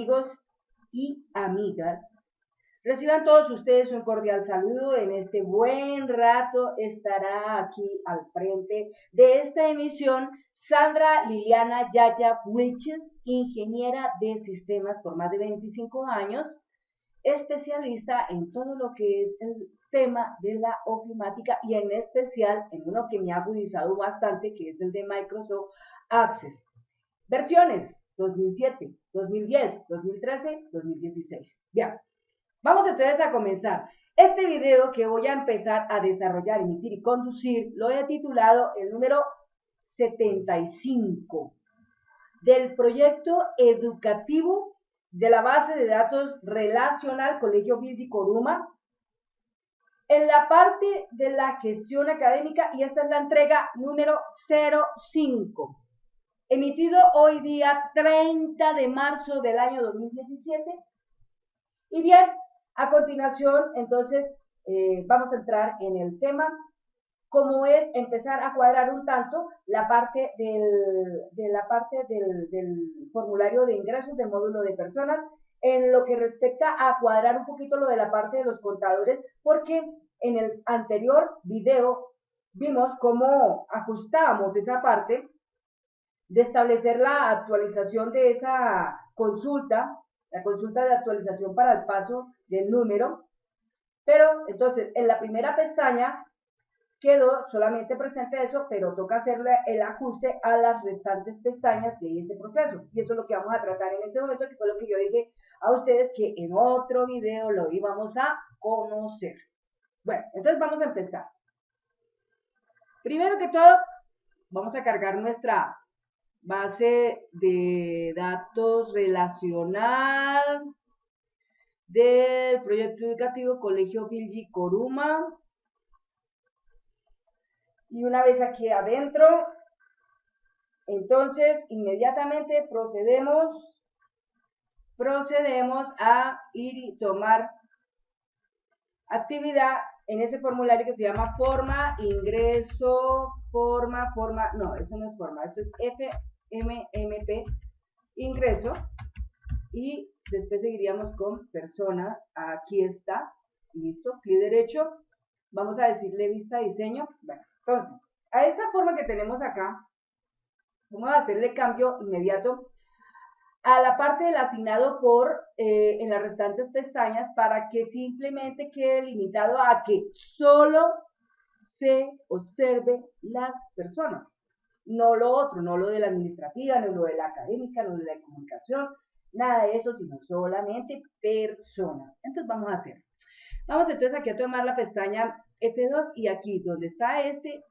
amigos y amigas. Reciban todos ustedes un cordial saludo. En este buen rato estará aquí al frente de esta emisión Sandra Liliana Yaya Wilches, ingeniera de sistemas por más de 25 años, especialista en todo lo que es el tema de la ofimática y en especial en uno que me ha agudizado bastante, que es el de Microsoft Access. Versiones 2007, 2010, 2013, 2016. Bien, vamos entonces a comenzar. Este video que voy a empezar a desarrollar, emitir y conducir, lo he titulado el número 75 del proyecto educativo de la base de datos relacional Colegio Bilgi Coruma, en la parte de la gestión académica, y esta es la entrega número 05, emitido hoy día 30 de marzo del año 2017. Y bien, a continuación, entonces, vamos a entrar en el tema, como es empezar a cuadrar un tanto la parte del formulario de ingresos del módulo de personas, en lo que respecta a cuadrar un poquito lo de la parte de los contadores, porque en el anterior video vimos cómo ajustábamos esa parte de establecer la actualización de esa consulta, la consulta de actualización para el paso del número, pero entonces en la primera pestaña quedó solamente presente eso, pero toca hacerle el ajuste a las restantes pestañas de ese proceso, y eso es lo que vamos a tratar en este momento, que fue lo que yo dije a ustedes que en otro video lo íbamos a conocer. Bueno, entonces vamos a empezar. Primero que todo, vamos a cargar nuestra base de datos relacional del proyecto educativo Colegio Bilgi Coruma. Y una vez aquí adentro, entonces inmediatamente procedemos a ir y tomar actividad en ese formulario que se llama forma, ingreso, no, eso no es forma, eso es FMMP, ingreso, y después seguiríamos con personas. Aquí está, listo, clic derecho, vamos a decirle vista diseño. Bueno, entonces, a esta forma que tenemos acá, vamos a hacerle cambio inmediato a la parte del asignado por en las restantes pestañas, para que simplemente quede limitado a que solo se observe las personas, no lo otro, no lo de la administrativa, no lo de la académica, no lo de la comunicación, nada de eso, sino solamente personas. Entonces vamos entonces aquí a tomar la pestaña F2, y aquí donde está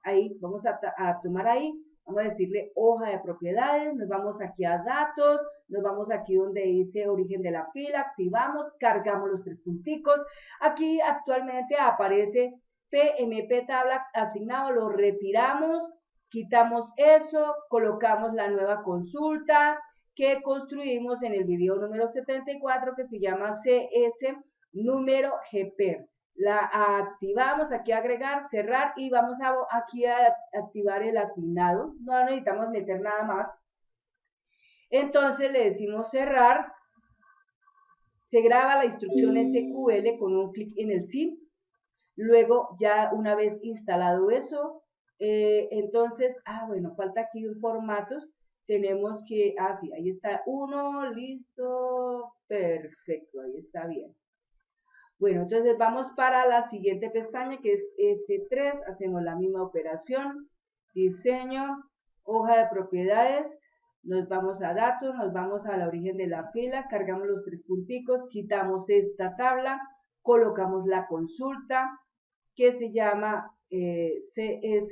ahí vamos a tomar ahí, vamos a decirle hoja de propiedades, nos vamos aquí a datos, nos vamos aquí donde dice origen de la fila, activamos, cargamos los tres punticos. Aquí actualmente aparece PMP tabla asignado, lo retiramos, quitamos eso, colocamos la nueva consulta que construimos en el video número 74, que se llama CS número GPER. La activamos, aquí agregar, cerrar, y vamos aquí a activar el asignado. No necesitamos meter nada más. Entonces le decimos cerrar. Se graba la instrucción SQL con un clic en el sí. Luego, ya una vez instalado eso, entonces, bueno, falta aquí formatos. Tenemos que, sí, ahí está uno, listo, perfecto, ahí está bien. Bueno, entonces vamos para la siguiente pestaña, que es F3, hacemos la misma operación, diseño, hoja de propiedades, nos vamos a datos, nos vamos al origen de la fila, cargamos los tres punticos, quitamos esta tabla, colocamos la consulta, que se llama CS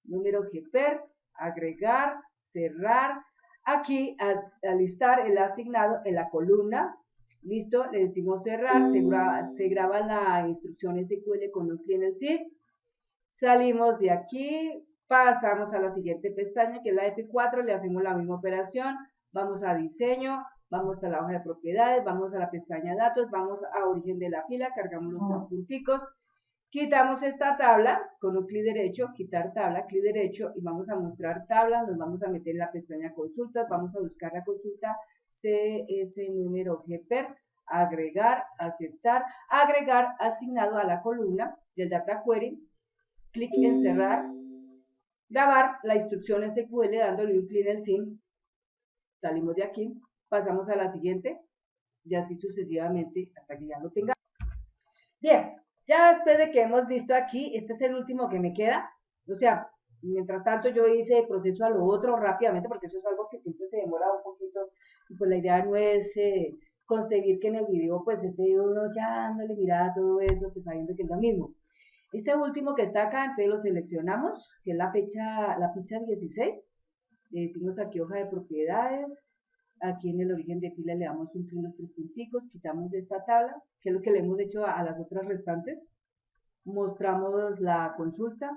número GPER, agregar, cerrar, aquí alistar el asignado en la columna. Listo, le decimos cerrar, se graba la instrucción SQL con un clic en el sí. Salimos de aquí, pasamos a la siguiente pestaña, que es la F4, le hacemos la misma operación, vamos a diseño, vamos a la hoja de propiedades, vamos a la pestaña datos, vamos a origen de la fila, cargamos los dos punticos, quitamos esta tabla con un clic derecho, quitar tabla, clic derecho, y vamos a mostrar tabla, nos vamos a meter en la pestaña consultas, vamos a buscar la consulta CS número GPER, agregar, aceptar, agregar asignado a la columna del data query, clic en cerrar, grabar la instrucción SQL dándole un clic en el SIM, salimos de aquí, pasamos a la siguiente y así sucesivamente hasta que ya lo tengamos. Bien, ya después de que hemos visto aquí, este es el último que me queda, o sea, mientras tanto yo hice el proceso a lo otro rápidamente porque eso es algo que siempre se demora un poquito y pues la idea no es conseguir que en el video pues esté uno ya dándole mirada a todo eso, pues sabiendo que es lo mismo. Este último que está acá, entonces lo seleccionamos, que es la ficha 16, le decimos aquí hoja de propiedades, aquí en el origen de fila le damos un clic en los 3 punticos, quitamos de esta tabla, que es lo que le hemos hecho a las otras restantes, mostramos la consulta,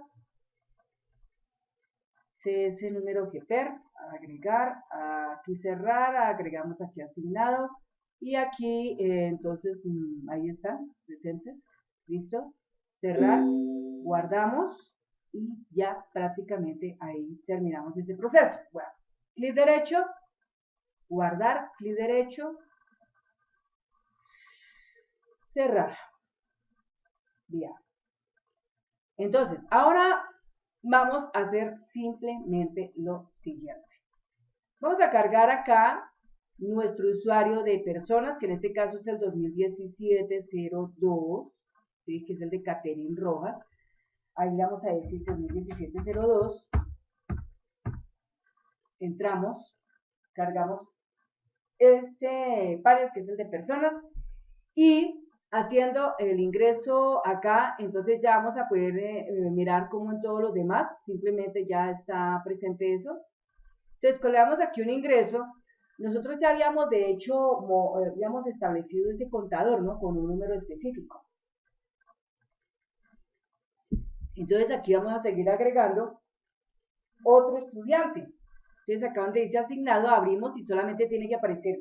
CS número GPER, agregar, aquí cerrar, agregamos aquí asignado, y aquí entonces ahí están, presentes, listo, cerrar, guardamos, y ya prácticamente ahí terminamos ese proceso. Bueno, clic derecho, guardar, clic derecho, cerrar. Bien. Entonces, ahora vamos a hacer simplemente lo siguiente. Vamos a cargar acá nuestro usuario de personas, que en este caso es el 2017-02, ¿sí? Que es el de Catherine Rojas. Ahí le vamos a decir 2017-02. Entramos, cargamos este panel que es el de personas y haciendo el ingreso acá, entonces ya vamos a poder mirar como en todos los demás, simplemente ya está presente eso. Entonces, cuando le damos aquí un ingreso, nosotros ya habíamos de hecho, habíamos establecido ese contador, ¿no? Con un número específico. Entonces aquí vamos a seguir agregando otro estudiante. Entonces acá donde dice asignado, abrimos y solamente tiene que aparecer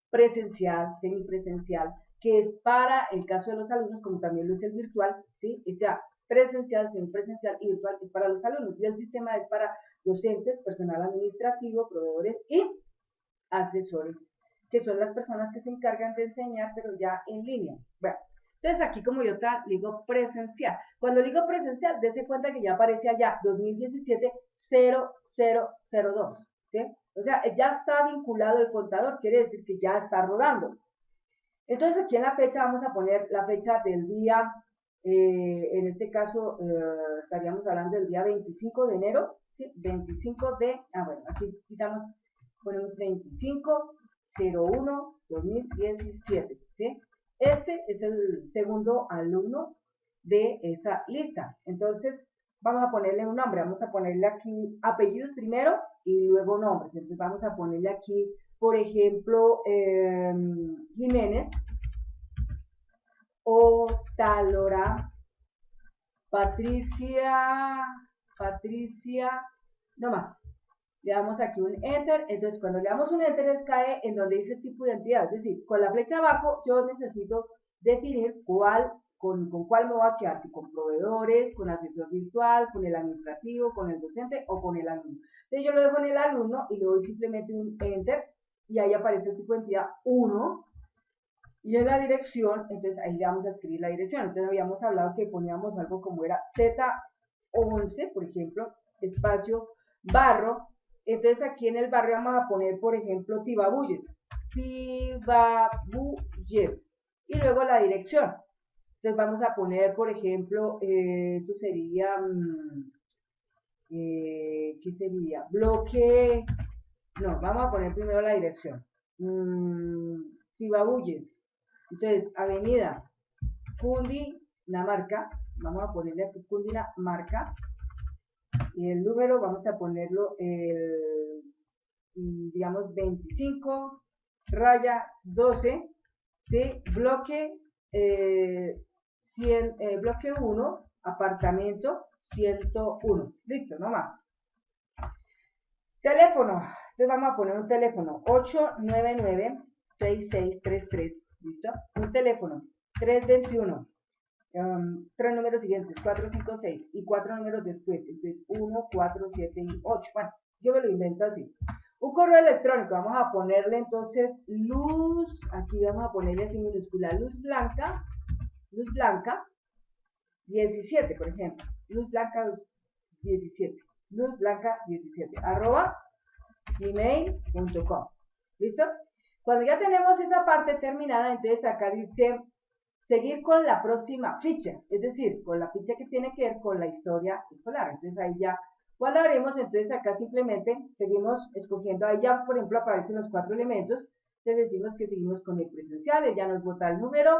presencial, semipresencial, que es para el caso de los alumnos, como también lo es el virtual, ¿sí? Es ya presencial, semipresencial y virtual es para los alumnos. Y el sistema es para docentes, personal administrativo, proveedores y asesores, que son las personas que se encargan de enseñar, pero ya en línea. Bueno, entonces aquí como yo digo presencial. Cuando digo presencial, dése cuenta que ya aparece allá 2017-0002. ¿Sí? O sea, ya está vinculado el contador, quiere decir que ya está rodando. Entonces aquí en la fecha vamos a poner la fecha del día, en este caso estaríamos hablando del día 25 de enero, ¿sí? 25 de, bueno, aquí quitamos, ponemos 25/01/2017, ¿sí? Este es el segundo alumno de esa lista. Entonces, vamos a ponerle un nombre, vamos a ponerle aquí apellidos primero y luego nombres. Entonces, vamos a ponerle aquí, por ejemplo, Jiménez, Otalora, Patricia, no más. Le damos aquí un enter, entonces cuando le damos un enter él cae en donde dice tipo de entidad, es decir, con la flecha abajo yo necesito definir con cuál me voy a quedar, si con proveedores, con asesor virtual, con el administrativo, con el docente o con el alumno. Entonces yo lo dejo en el alumno y le doy simplemente un enter y ahí aparece el tipo de entidad 1 y en la dirección, entonces ahí le vamos a escribir la dirección. Entonces habíamos hablado que poníamos algo como era Z11, por ejemplo, espacio barro. Entonces aquí en el barrio vamos a poner, por ejemplo, Tibabuyes. Tibabuyes. Y luego la dirección. Entonces vamos a poner, por ejemplo, esto sería, ¿qué sería? Bloque, no, vamos a poner primero la dirección. Tibabuyes. Entonces, avenida Cundinamarca, vamos a ponerle aquí Cundinamarca. Y el número vamos a ponerlo, digamos, 25/12, ¿sí? Bloque, bloque 1, apartamento 101. Listo, no más. Teléfono. Entonces vamos a poner un teléfono 899-6633. ¿Listo? Un teléfono 321. 3 números siguientes, 4, 5, 6 y 4 números después, entonces 1, 4, 7 y 8. Bueno, yo me lo invento así. Un correo electrónico, vamos a ponerle entonces luz, aquí vamos a ponerle así minúscula, luz blanca 17, por ejemplo, luz blanca 17, arroba gmail.com. ¿Listo? Cuando ya tenemos esa parte terminada, entonces acá dice seguir con la próxima ficha, es decir, con la ficha que tiene que ver con la historia escolar. Entonces ahí ya, cuando haremos, entonces acá simplemente seguimos escogiendo, ahí ya por ejemplo aparecen los 4 elementos, entonces decimos que seguimos con el presencial, él ya nos bota el número,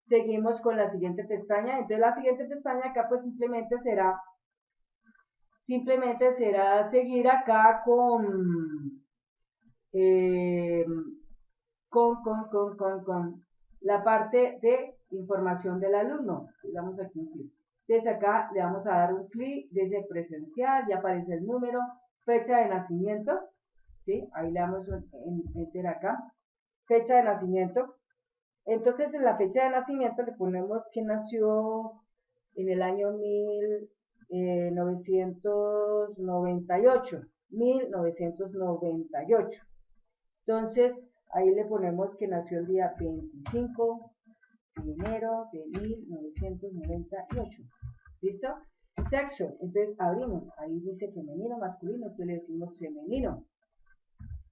seguimos con la siguiente pestaña, entonces la siguiente pestaña acá pues simplemente será seguir acá con la parte de información del alumno. Le damos aquí un clic. Entonces acá le vamos a dar un clic, desde presencial, ya aparece el número, fecha de nacimiento, ¿sí? Ahí le damos en enter acá, fecha de nacimiento. Entonces en la fecha de nacimiento le ponemos que nació en el año 1998. Entonces ahí le ponemos que nació el día 25 de enero de 1998. ¿Listo? Sexo, entonces abrimos, ahí dice femenino, masculino, entonces le decimos femenino.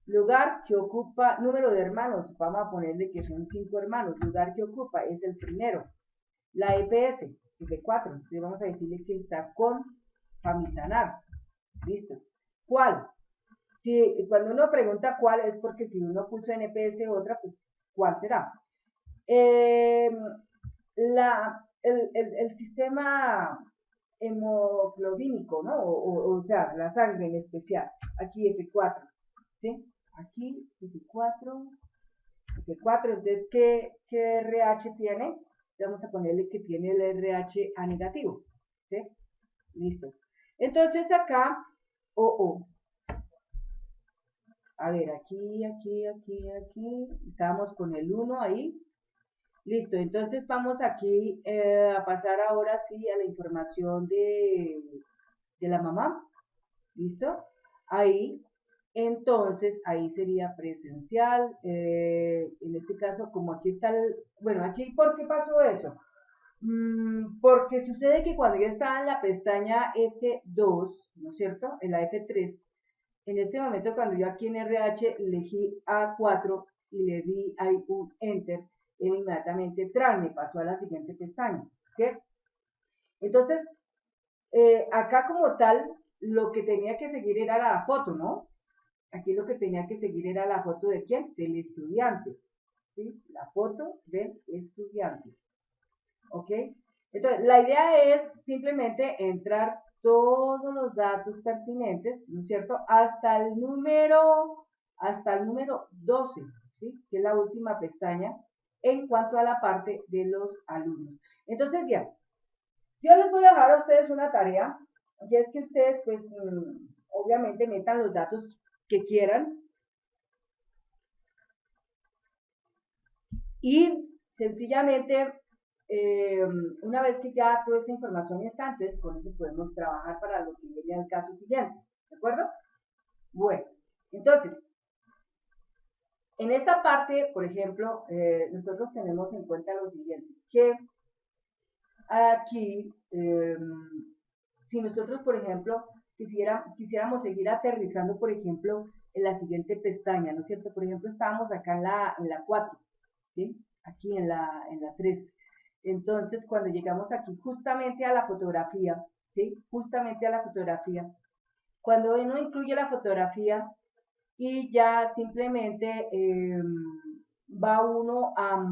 Lugar que ocupa, número de hermanos, vamos a ponerle que son 5 hermanos, lugar que ocupa es el primero. La EPS, F4, entonces vamos a decirle que está con Famisanar. Listo. ¿Cuál? Si, cuando uno pregunta cuál es porque si uno puso en EPS otra, pues ¿cuál será? El sistema hemoglobínico, ¿no? O sea, la sangre en especial. Aquí F4, ¿sí? Aquí F4, entonces, ¿qué RH tiene? Vamos a ponerle que tiene el RH A negativo, ¿sí? Listo. Entonces acá, OO. A ver, aquí, estábamos con el 1 ahí. Listo, entonces vamos aquí a pasar ahora sí a la información de la mamá. ¿Listo? Ahí, entonces, ahí sería presencial. En este caso, como aquí está el... Bueno, aquí, ¿por qué pasó eso? Porque sucede que cuando ya estaba en la pestaña F2, ¿no es cierto? En la F3, en este momento cuando yo aquí en RH elegí A4 y le di ahí un Enter, él inmediatamente me pasó a la siguiente pestaña. ¿Sí? Entonces, acá como tal, lo que tenía que seguir era la foto, ¿no? Aquí lo que tenía que seguir era la foto de quién? Del estudiante. ¿Sí? La foto del estudiante. ¿Ok? Entonces, la idea es simplemente entrar todos los datos pertinentes, ¿no es cierto? Hasta el número 12, ¿sí? Que es la última pestaña en cuanto a la parte de los alumnos. Entonces, bien, yo les voy a dejar a ustedes una tarea, y es que ustedes, pues, obviamente metan los datos que quieran y sencillamente, una vez que ya toda esa información está, entonces con eso podemos trabajar para lo que viene al caso siguiente, ¿de acuerdo? Bueno, entonces, en esta parte, por ejemplo, nosotros tenemos en cuenta lo siguiente, que aquí, si nosotros, por ejemplo, quisiéramos seguir aterrizando, por ejemplo, en la siguiente pestaña, ¿no es cierto? Por ejemplo, estábamos acá en la 4, ¿sí? Aquí en la 3. Entonces, cuando llegamos aquí justamente a la fotografía, ¿sí? Justamente a la fotografía, cuando uno incluye la fotografía y ya simplemente va uno a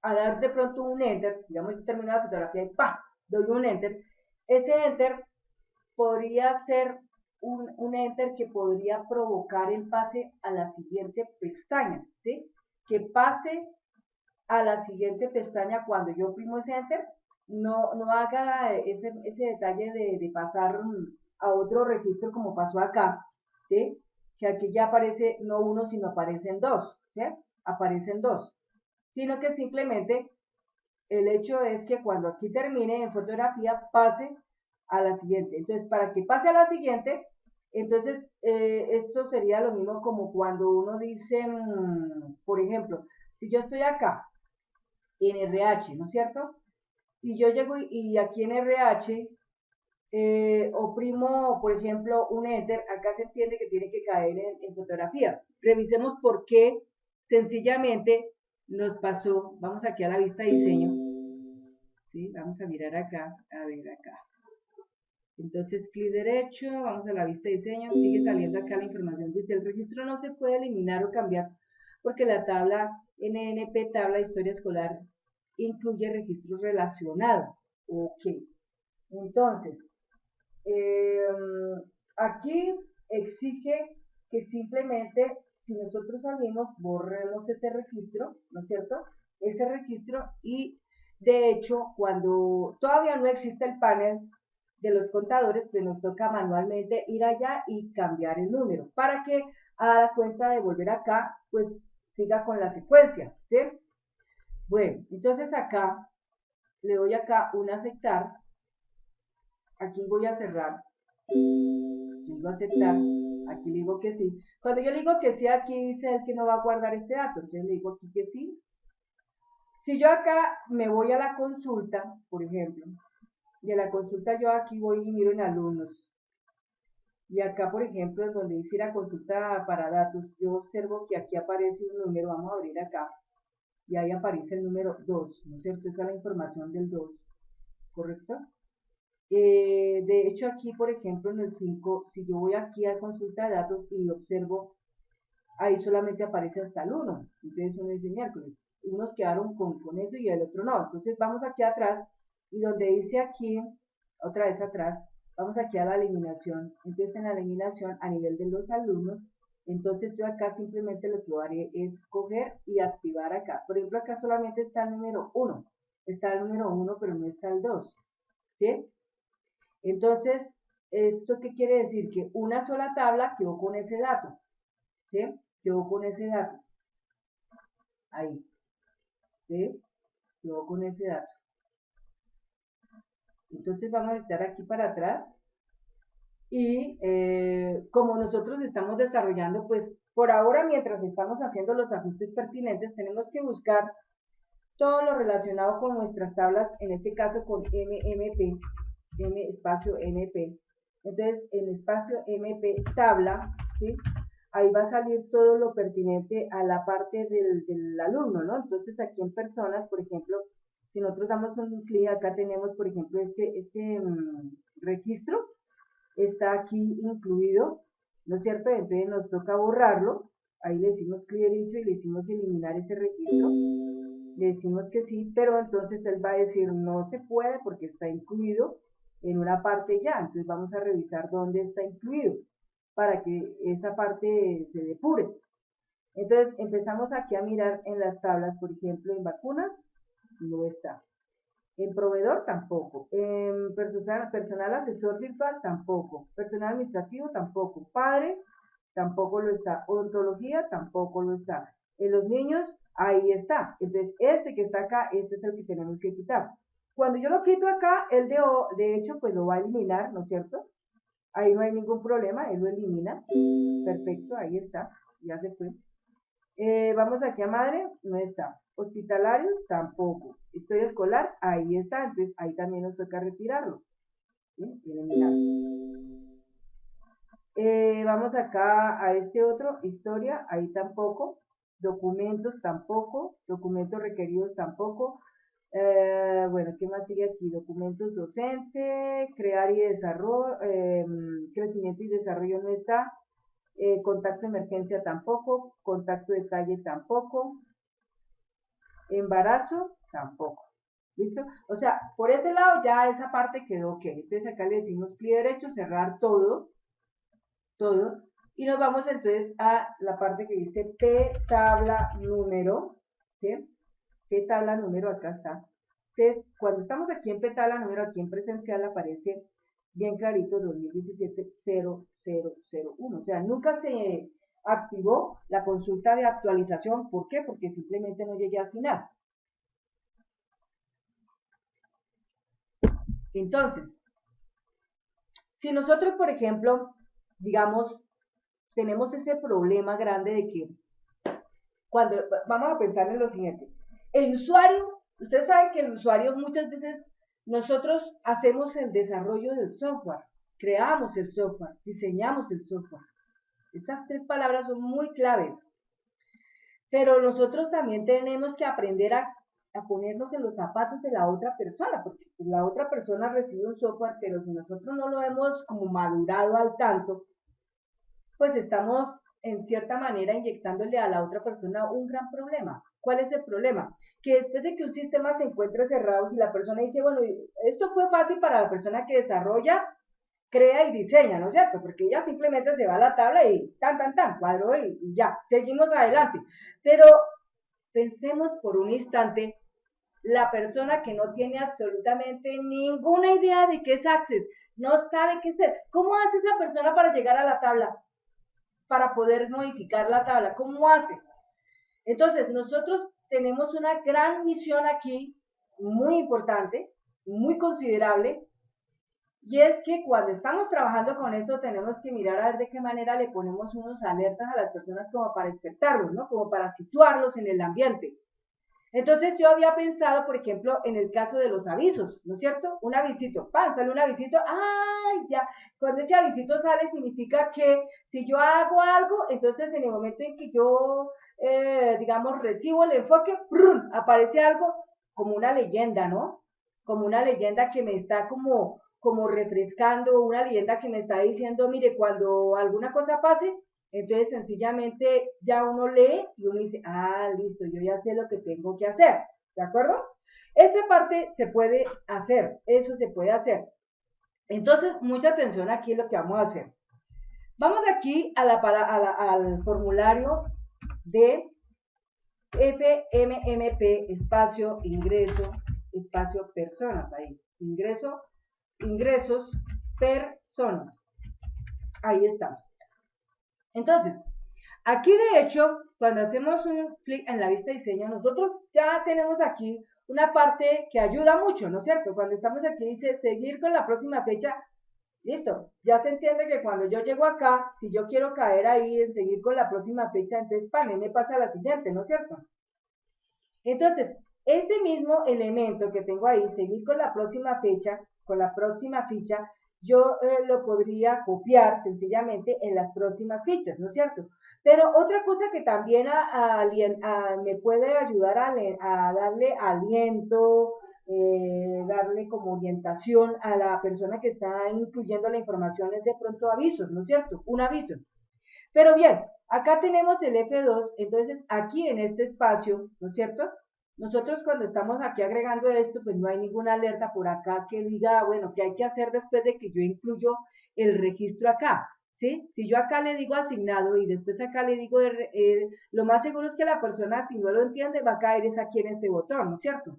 dar de pronto un enter, digamos que termino la fotografía y ¡pam! Doy un enter. Ese enter podría ser un enter que podría provocar el pase a la siguiente pestaña, ¿sí? Que pase a la siguiente pestaña cuando yo oprimo ese enter, no haga ese detalle de pasar a otro registro como pasó acá, ¿sí? Que aquí ya aparece no uno, sino aparecen dos, ¿sí? Aparecen dos. Sino que simplemente el hecho es que cuando aquí termine en fotografía pase a la siguiente. Entonces, para que pase a la siguiente, Entonces, esto sería lo mismo como cuando uno dice, por ejemplo, si yo estoy acá en RH, ¿no es cierto? Y yo llego y aquí en RH oprimo, por ejemplo, un enter, acá se entiende que tiene que caer en fotografía. Revisemos por qué sencillamente nos pasó, vamos aquí a la vista de diseño, ¿sí? Vamos a mirar acá, a ver acá. Entonces, clic derecho, vamos a la vista de diseño, sigue saliendo acá la información. Dice, el registro no se puede eliminar o cambiar porque la tabla NNP, tabla de historia escolar, incluye registros relacionados. Ok. Entonces, aquí exige que simplemente, si nosotros salimos, borremos ese registro, ¿no es cierto? Ese registro y, de hecho, cuando todavía no existe el panel de los contadores, pues nos toca manualmente ir allá y cambiar el número para que a la cuenta de volver acá, pues siga con la secuencia, ¿sí? Bueno, entonces acá le doy acá un aceptar, aquí voy a cerrar, digo aceptar, aquí le digo que sí. Cuando yo le digo que sí, aquí dice el que no va a guardar este dato, entonces le digo aquí que sí. Si yo acá me voy a la consulta, por ejemplo, de la consulta yo aquí voy y miro en alumnos, y acá, por ejemplo, en donde dice la consulta para datos, yo observo que aquí aparece un número, vamos a abrir acá, y ahí aparece el número 2, ¿no es cierto? Esta es la información del 2, ¿correcto? De hecho, aquí, por ejemplo, en el 5, si yo voy aquí a consulta de datos y observo, ahí solamente aparece hasta el 1, entonces uno dice miércoles, unos quedaron con eso y el otro no, entonces vamos aquí atrás, y donde dice aquí, otra vez atrás, vamos aquí a la eliminación. Entonces en la eliminación a nivel de los alumnos, entonces yo acá simplemente lo que haré es coger y activar acá. Por ejemplo, acá solamente está el número 1, está el número 1 pero no está el 2, ¿sí? Entonces, ¿esto qué quiere decir? Que una sola tabla quedó con ese dato, ¿sí? Quedó con ese dato, ahí, ¿sí? Quedó con ese dato. Entonces vamos a estar aquí para atrás y como nosotros estamos desarrollando, pues por ahora mientras estamos haciendo los ajustes pertinentes, tenemos que buscar todo lo relacionado con nuestras tablas, en este caso con MMP, M espacio MP. Entonces en espacio MP tabla, ¿sí? Ahí va a salir todo lo pertinente a la parte del alumno, ¿no? Entonces aquí en personas, por ejemplo, si nosotros damos un clic, acá tenemos, por ejemplo, este registro, está aquí incluido, ¿no es cierto? Entonces nos toca borrarlo, ahí le decimos clic derecho y le decimos eliminar ese registro, le decimos que sí, pero entonces él va a decir no se puede porque está incluido en una parte ya, entonces vamos a revisar dónde está incluido para que esa parte se depure. Entonces empezamos aquí a mirar en las tablas, por ejemplo, en vacunas, no está. En proveedor tampoco. En personal asesor virtual tampoco. Personal administrativo tampoco. Padre tampoco lo está. Odontología tampoco lo está. En los niños, ahí está. Entonces, este que está acá, este es el que tenemos que quitar. Cuando yo lo quito acá, el de hecho, pues lo va a eliminar, ¿no es cierto? Ahí no hay ningún problema, él lo elimina. Perfecto, ahí está. Ya se fue. Vamos aquí a madre, no está. Hospitalario, tampoco. Historia escolar, ahí está, entonces ahí también nos toca retirarlo. ¿Sí? Eliminar. Vamos acá a este otro, historia, ahí tampoco. Documentos tampoco. Documentos requeridos tampoco. Bueno, ¿qué más sigue aquí? Documentos docente, crear y desarrollo, crecimiento y desarrollo no está. Contacto de emergencia tampoco, contacto de calle tampoco, embarazo tampoco. ¿Listo? O sea, por ese lado ya esa parte quedó ok. Entonces acá le decimos clic derecho, cerrar todo, todo, y nos vamos entonces a la parte que dice P tabla número, ¿sí? P tabla número, acá está. Entonces, cuando estamos aquí en P tabla número, aquí en presencial aparece bien clarito 2017-0001. O sea, nunca se activó la consulta de actualización. ¿Por qué? Porque simplemente no llegué al final. Entonces, si nosotros, por ejemplo, digamos, tenemos ese problema grande de que cuando vamos a pensar en lo siguiente, el usuario, ustedes saben que el usuario muchas veces nosotros hacemos el desarrollo del software, creamos el software, diseñamos el software. Estas tres palabras son muy claves, pero nosotros también tenemos que aprender a ponernos en los zapatos de la otra persona, porque la otra persona recibe un software, pero si nosotros no lo hemos como madurado al tanto, pues estamos en cierta manera inyectándole a la otra persona un gran problema. ¿Cuál es el problema? Que después de que un sistema se encuentre cerrado, si la persona dice, bueno, esto fue fácil para la persona que desarrolla, crea y diseña, ¿no es cierto? Porque ella simplemente se va a la tabla y tan, cuadro y ya, seguimos adelante. Pero pensemos por un instante la persona que no tiene absolutamente ninguna idea de qué es Access, no sabe qué es. ¿Cómo hace esa persona para llegar a la tabla? Para poder modificar la tabla. ¿Cómo hace? Entonces, nosotros tenemos una gran misión aquí, muy importante, muy considerable, y es que cuando estamos trabajando con esto tenemos que mirar a ver de qué manera le ponemos unos alertas a las personas como para despertarlos, ¿no? Como para situarlos en el ambiente. Entonces yo había pensado, por ejemplo, en el caso de los avisos, ¿no es cierto? Un avisito, ¡pam! Sale un avisito, ¡ay! Ya, cuando ese avisito sale significa que si yo hago algo, entonces en el momento en que yo, digamos, recibo el enfoque, ¡prum! Aparece algo como una leyenda, ¿no? Como una leyenda que me está como refrescando, una leyenda que me está diciendo, mire, cuando alguna cosa pase, entonces sencillamente ya uno lee y uno dice, ah, listo, yo ya sé lo que tengo que hacer, ¿de acuerdo? Esta parte se puede hacer, eso se puede hacer. Entonces, mucha atención aquí en lo que vamos a hacer. Vamos aquí al formulario de FMMP, espacio, ingreso, espacio, personas, ahí, ingresos, personas. Ahí estamos. Entonces, aquí de hecho, cuando hacemos un clic en la vista de diseño, nosotros ya tenemos aquí una parte que ayuda mucho, ¿no es cierto? Cuando estamos aquí dice seguir con la próxima fecha, listo, ya se entiende que cuando yo llego acá, si yo quiero caer ahí en seguir con la próxima fecha, entonces pane, me pasa la siguiente, ¿no es cierto? Entonces, ese mismo elemento que tengo ahí, seguir con la próxima fecha, yo lo podría copiar sencillamente en las próximas fichas, ¿no es cierto? Pero otra cosa que también me puede ayudar a darle aliento, darle como orientación a la persona que está incluyendo la información es de pronto avisos, ¿no es cierto? Un aviso. Pero bien, acá tenemos el F2, entonces aquí en este espacio, ¿no es cierto? Nosotros cuando estamos aquí agregando esto, pues no hay ninguna alerta por acá que diga, bueno, ¿qué hay que hacer después de que yo incluyo el registro acá? ¿Sí? Si yo acá le digo asignado y después acá le digo, lo más seguro es que la persona, si no lo entiende, va a caer es aquí en este botón, ¿no es cierto?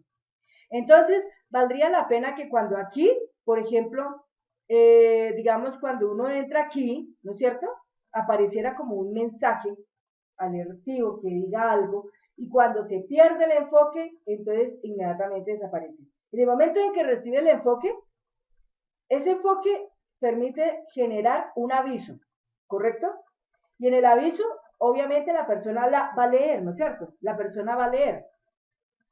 Entonces, valdría la pena que cuando aquí, por ejemplo, digamos, cuando uno entra aquí, ¿no es cierto? Apareciera como un mensaje alertivo que diga algo, y cuando se pierde el enfoque, entonces inmediatamente desaparece. En el momento en que recibe el enfoque, ese enfoque permite generar un aviso, ¿correcto? Y en el aviso, obviamente la persona va a leer, ¿no es cierto? La persona va a leer.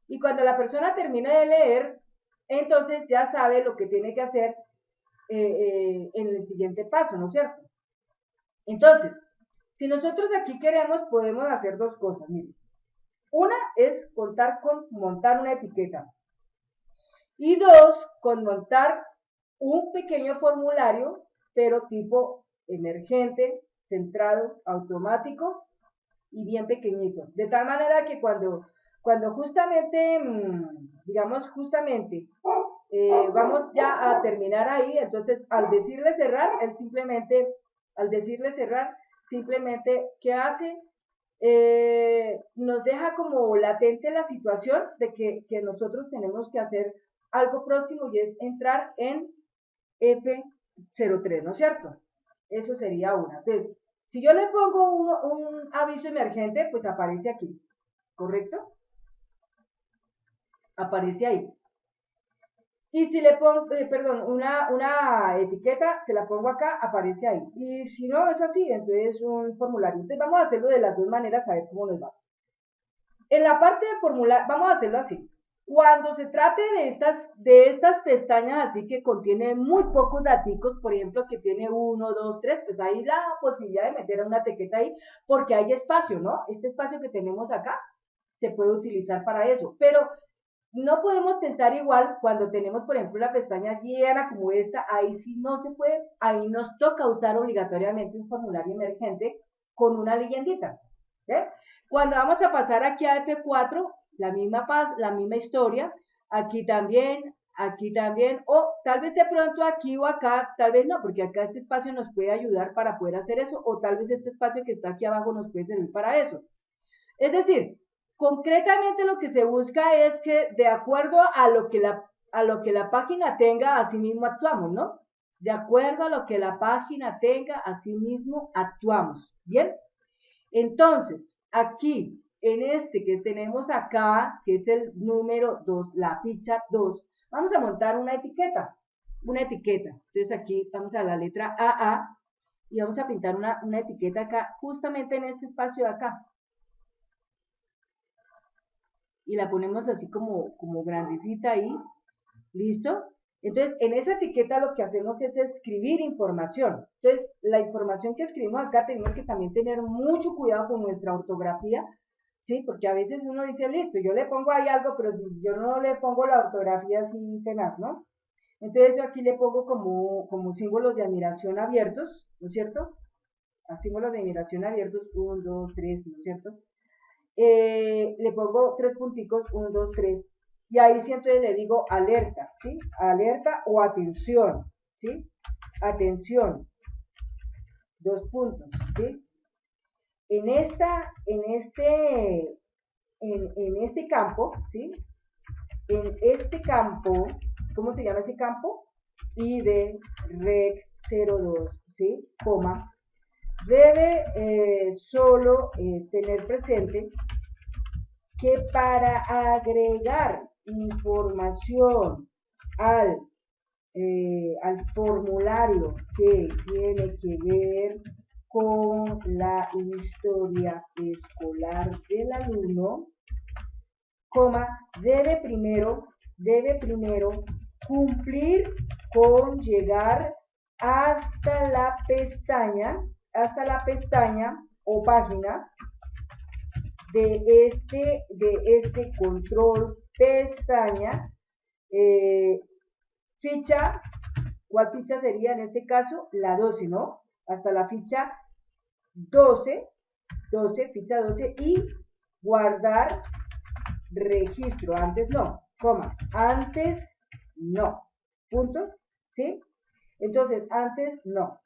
Y cuando la persona termine de leer, entonces ya sabe lo que tiene que hacer en el siguiente paso, ¿no es cierto? Entonces, si nosotros aquí queremos, podemos hacer dos cosas. Miren. Una es contar con montar una etiqueta. Y dos, con montar un pequeño formulario, pero tipo emergente, centrado, automático y bien pequeñito. De tal manera que cuando justamente, digamos justamente, vamos ya a terminar ahí, entonces al decirle cerrar, simplemente, ¿qué hace? Nos deja como latente la situación de que nosotros tenemos que hacer algo próximo y es entrar en F03, ¿no es cierto? Eso sería una. Entonces, si yo le pongo un aviso emergente, pues aparece aquí, ¿correcto? Aparece ahí. Y si le pongo, perdón, una etiqueta, se la pongo acá, aparece ahí. Y si no es así, entonces un formulario. Entonces vamos a hacerlo de las dos maneras, a ver cómo nos va. En la parte de formular, vamos a hacerlo así. Cuando se trate de estas pestañas así que contienen muy pocos datos, por ejemplo, que tiene 1, 2, 3, pues hay la posibilidad de meter una etiqueta ahí, porque hay espacio, ¿no? Este espacio que tenemos acá se puede utilizar para eso. Pero no podemos pensar igual cuando tenemos, por ejemplo, la pestaña llena como esta, ahí sí no se puede, ahí nos toca usar obligatoriamente un formulario emergente con una leyendita. ¿eh? Cuando vamos a pasar aquí a F4, la misma historia, aquí también, o tal vez de pronto aquí o acá, tal vez no, porque acá este espacio nos puede ayudar para poder hacer eso, o tal vez este espacio que está aquí abajo nos puede servir para eso. Es decir, concretamente lo que se busca es que de acuerdo a lo que la página tenga, así mismo actuamos, ¿no? De acuerdo a lo que la página tenga, así mismo actuamos. ¿Bien? Entonces, aquí, en este que tenemos acá, que es el número 2, la ficha 2, vamos a montar una etiqueta. Una etiqueta. Entonces aquí vamos a la letra AA y vamos a pintar una etiqueta acá, justamente en este espacio de acá. Y la ponemos así como grandecita ahí, ¿listo? Entonces, en esa etiqueta lo que hacemos es escribir información. Entonces, la información que escribimos acá tenemos que también tener mucho cuidado con nuestra ortografía, ¿sí? Porque a veces uno dice, listo, yo le pongo ahí algo, pero si yo no le pongo la ortografía así tenaz, ¿no? Entonces yo aquí le pongo como símbolos de admiración abiertos, ¿no es cierto? A símbolos de admiración abiertos, 1, 2, 3, ¿no es cierto? Le pongo 3 punticos, 1, 2, 3, y ahí siempre le digo alerta, ¿sí? Alerta o atención, ¿sí? Atención, 2 puntos, ¿sí? En este campo, ¿sí? En este campo, ¿cómo se llama ese campo? ID rec 02, ¿sí? Coma, debe solo tener presente que para agregar información al formulario que tiene que ver con la historia escolar del alumno, coma, debe primero cumplir con llegar hasta la pestaña o página de este control pestaña, ficha, ¿cuál ficha sería en este caso? La 12, ¿no? Hasta la ficha 12, ficha 12, y guardar registro, antes no, coma, antes no, punto, ¿sí? Entonces, antes no.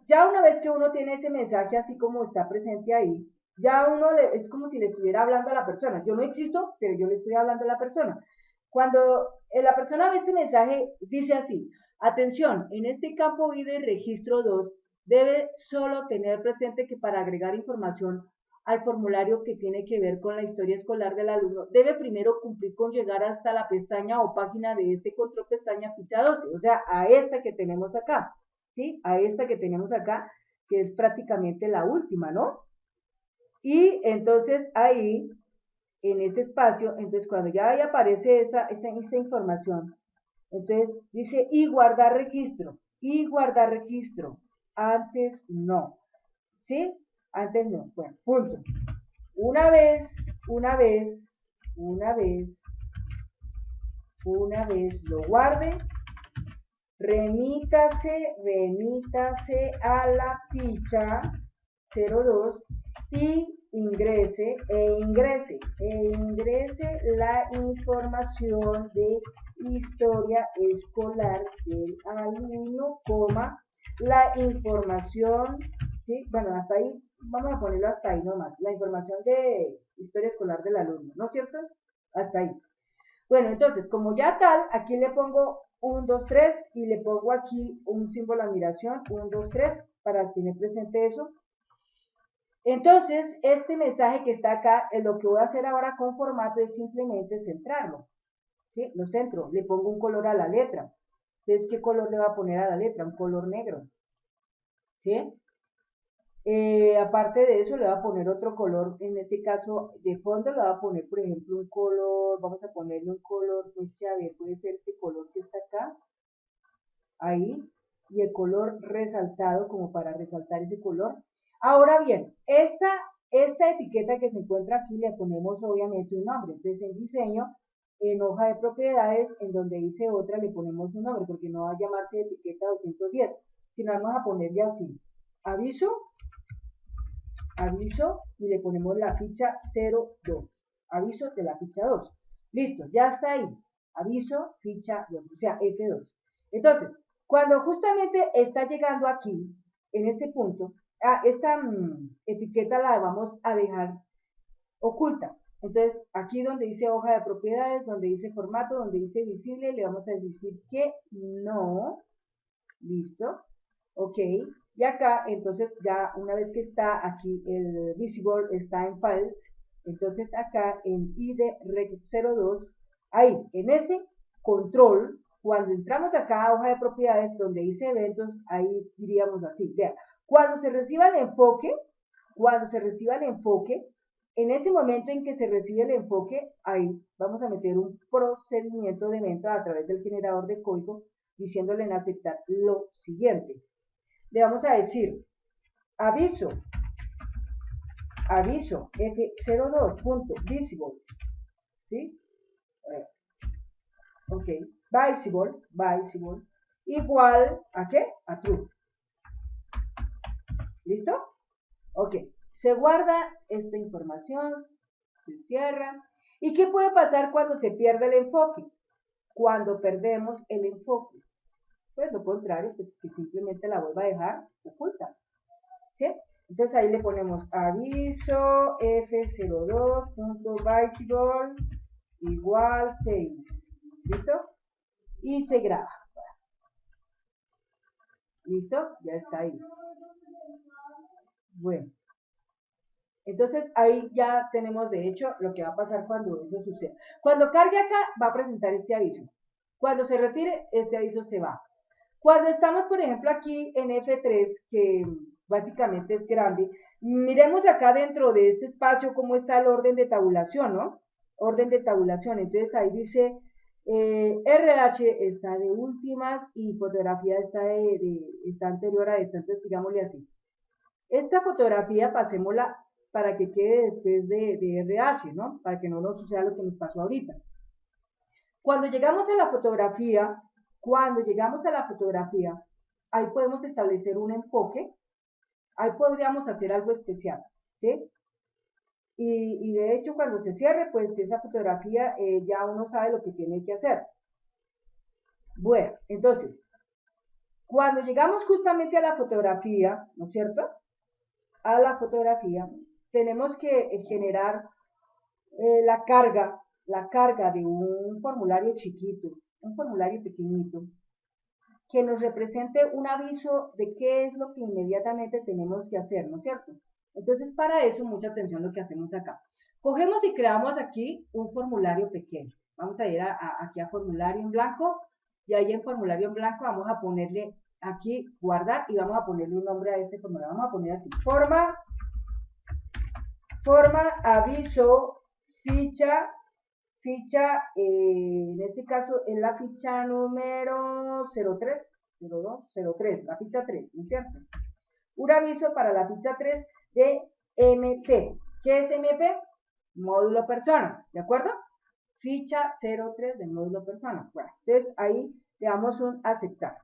Ya una vez que uno tiene ese mensaje así como está presente ahí, ya es como si le estuviera hablando a la persona. Yo no existo, pero yo le estoy hablando a la persona. Cuando la persona ve este mensaje, dice así: atención, en este campo ID registro 2, debe solo tener presente que para agregar información al formulario que tiene que ver con la historia escolar del alumno, debe primero cumplir con llegar hasta la pestaña o página de este control pestaña ficha 12, o sea, a esta que tenemos acá, ¿sí? A esta que tenemos acá, que es prácticamente la última, ¿no? Y entonces ahí, en ese espacio, entonces cuando ya ahí aparece esa información, entonces dice y guardar registro, antes no, ¿sí? Antes no, bueno, punto. Una vez lo guarde, remítase a la ficha 02 y ingrese la información de historia escolar del alumno, coma, la información, ¿sí? Bueno, hasta ahí, vamos a ponerlo hasta ahí nomás, la información de historia escolar del alumno, ¿no es cierto? Hasta ahí. Bueno, entonces, como ya tal, aquí le pongo 1, 2, 3 y le pongo aquí un símbolo de admiración, 1, 2, 3, para tener presente eso. Entonces, este mensaje que está acá, lo que voy a hacer ahora con formato es simplemente centrarlo, ¿sí? Lo centro, le pongo un color a la letra. Entonces, ¿qué color le va a poner a la letra? Un color negro, ¿sí? Aparte de eso, le va a poner otro color, en este caso de fondo le va a poner, por ejemplo, un color, vamos a ponerle un color, pues ya ver, puede ser este color que está acá, ahí, y el color resaltado como para resaltar ese color. Ahora bien, esta etiqueta que se encuentra aquí le ponemos obviamente un nombre. Entonces en diseño, en hoja de propiedades, en donde dice otra le ponemos un nombre, porque no va a llamarse etiqueta 210, sino vamos a ponerle así, aviso, y le ponemos la ficha 02, aviso de la ficha 2. Listo, ya está ahí, aviso, ficha 2, o sea, F2. Entonces, cuando justamente está llegando aquí, en este punto, esta etiqueta la vamos a dejar oculta. Entonces, aquí donde dice hoja de propiedades, donde dice formato, donde dice visible, le vamos a decir que no. Listo. Ok. Y acá, entonces, ya una vez que está aquí el visible, está en files, entonces acá en ID rec 02, ahí, en ese control, cuando entramos acá a hoja de propiedades, donde dice eventos, ahí diríamos así, vean, cuando se reciba el enfoque, en ese momento en que se recibe el enfoque, ahí vamos a meter un procedimiento de evento a través del generador de código, diciéndole en aceptar lo siguiente. Le vamos a decir, aviso F02.visible, ¿sí? Ok, visible, igual, ¿a qué? A true. ¿Listo? Ok, se guarda esta información, se cierra. ¿Y qué puede pasar cuando se pierde el enfoque? Cuando perdemos el enfoque, pues lo contrario, pues que simplemente la vuelva a dejar oculta, ¿sí? Entonces ahí le ponemos aviso f02.visible igual 6, ¿listo? Y se graba. ¿Listo? Ya está ahí. Bueno. Entonces ahí ya tenemos de hecho lo que va a pasar cuando eso suceda. Cuando cargue acá va a presentar este aviso. Cuando se retire, este aviso se va. Cuando estamos, por ejemplo, aquí en F3, que básicamente es grande, miremos acá dentro de este espacio cómo está el orden de tabulación, ¿no? Orden de tabulación. Entonces ahí dice RH está de últimas y fotografía está anterior a esta. Entonces digámosle así. Esta fotografía pasémosla para que quede después de RH, ¿no? Para que no nos suceda lo que nos pasó ahorita. Cuando llegamos a la fotografía, ahí podemos establecer un enfoque, ahí podríamos hacer algo especial, ¿sí? Y de hecho cuando se cierre, pues esa fotografía ya uno sabe lo que tiene que hacer. Bueno, entonces, cuando llegamos justamente a la fotografía, ¿no es cierto? A la fotografía, tenemos que generar la carga de un formulario chiquito, un formulario pequeñito, que nos represente un aviso de qué es lo que inmediatamente tenemos que hacer, ¿no es cierto? Entonces, para eso, mucha atención lo que hacemos acá. Cogemos y creamos aquí un formulario pequeño. Vamos a ir aquí a formulario en blanco, y ahí en formulario en blanco vamos a ponerle aquí guardar y vamos a ponerle un nombre a este formulario. Vamos a poner así, forma, aviso, ficha, en este caso es la ficha número 03, 02, 03, la ficha 3, ¿no es cierto? Un aviso para la ficha 3 de MP. ¿Qué es MP? Módulo personas, ¿de acuerdo? Ficha 03 del módulo personas. Bueno, entonces ahí le damos un aceptar.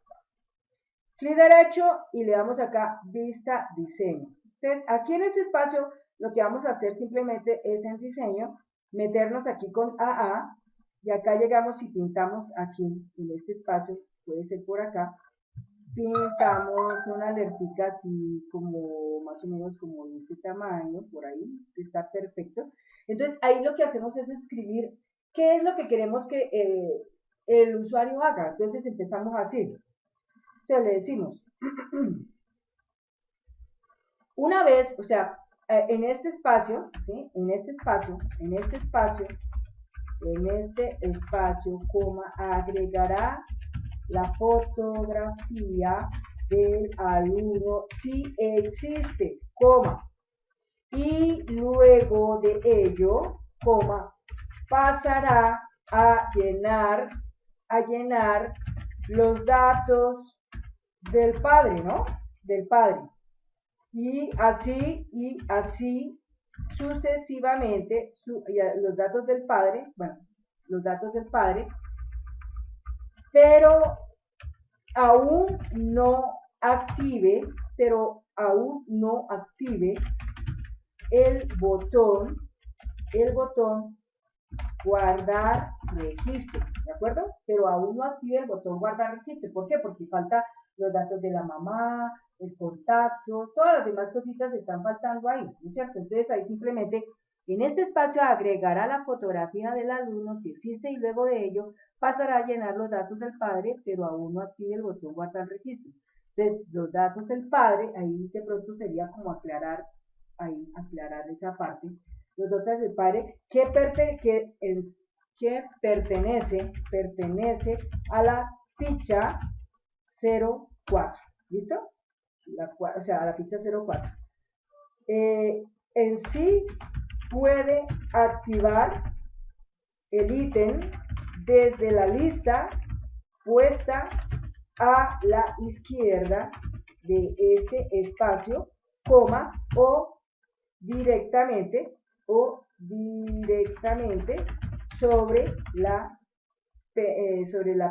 Clic derecho y le damos acá vista diseño. Entonces aquí en este espacio lo que vamos a hacer simplemente es en diseño meternos aquí con AA y acá llegamos y pintamos aquí en este espacio, puede ser por acá, pintamos una alertica así como más o menos como de este tamaño, por ahí, está perfecto. Entonces ahí lo que hacemos es escribir qué es lo que queremos que el usuario haga. Entonces empezamos así. Entonces le decimos, una vez, o sea, en este espacio, ¿sí? En este espacio, en este espacio, coma, agregará la fotografía del alumno si existe, coma, y luego de ello, coma, pasará a llenar los datos del padre, ¿no? Del padre. Y así sucesivamente, los datos del padre, bueno, los datos del padre, pero aún no active el botón guardar registro, ¿de acuerdo? Pero aún no active el botón guardar registro. ¿Por qué? Porque falta los datos de la mamá, el contacto, todas las demás cositas están faltando ahí, ¿no es cierto? Entonces ahí simplemente en este espacio agregará la fotografía del alumno si existe y luego de ello pasará a llenar los datos del padre, pero aún no active el botón guardar registro. Entonces los datos del padre, ahí de pronto sería como aclarar esa parte. Los datos del padre que pertenece a la ficha 04, ¿listo? O sea, a la ficha 04. En sí puede activar el ítem desde la lista puesta a la izquierda de este espacio, coma, o directamente sobre la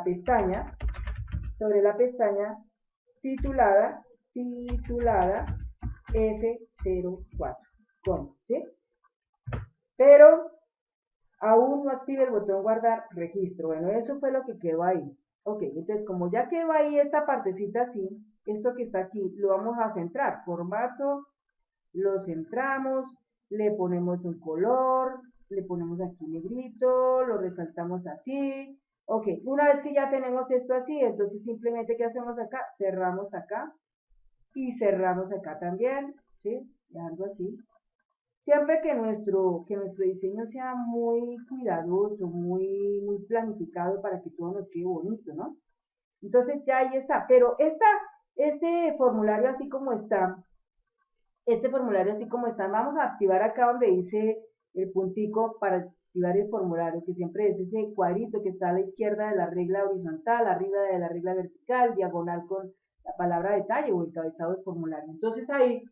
pestaña titulada F04, ¿sí? Pero aún no active el botón guardar registro. Bueno, eso fue lo que quedó ahí. Ok, entonces como ya quedó ahí esta partecita así, esto que está aquí, lo vamos a centrar. Formato, lo centramos, le ponemos un color, le ponemos aquí negrito, lo resaltamos así. Ok, una vez que ya tenemos esto así, entonces simplemente ¿qué hacemos acá? Cerramos acá y cerramos acá también, ¿sí? Dejando así. Siempre que nuestro diseño sea muy cuidadoso, muy planificado para que todo nos quede bonito, ¿no? Entonces ya ahí está, pero este formulario así como está, vamos a activar acá donde dice el puntico para activar el formulario, que siempre es ese cuadrito que está a la izquierda de la regla horizontal, arriba de la regla vertical, diagonal con la palabra detalle o encabezado del formulario. Entonces ahí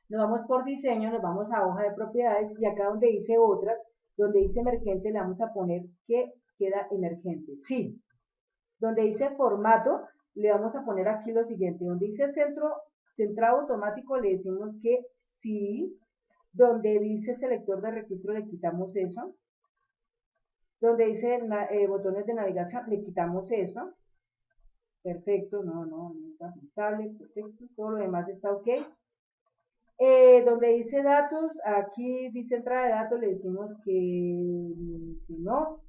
nos vamos por diseño, nos vamos a hoja de propiedades y acá donde dice otras, donde dice emergente, le vamos a poner que queda emergente. Sí. Donde dice formato, le vamos a poner aquí lo siguiente. Donde dice centrado automático, le decimos que sí. Donde dice selector de registro, le quitamos eso. Donde dice botones de navegación, le quitamos eso. Perfecto, no está ajustable, perfecto. Todo lo demás está ok. Donde dice datos, aquí dice entrada de datos, le decimos que no.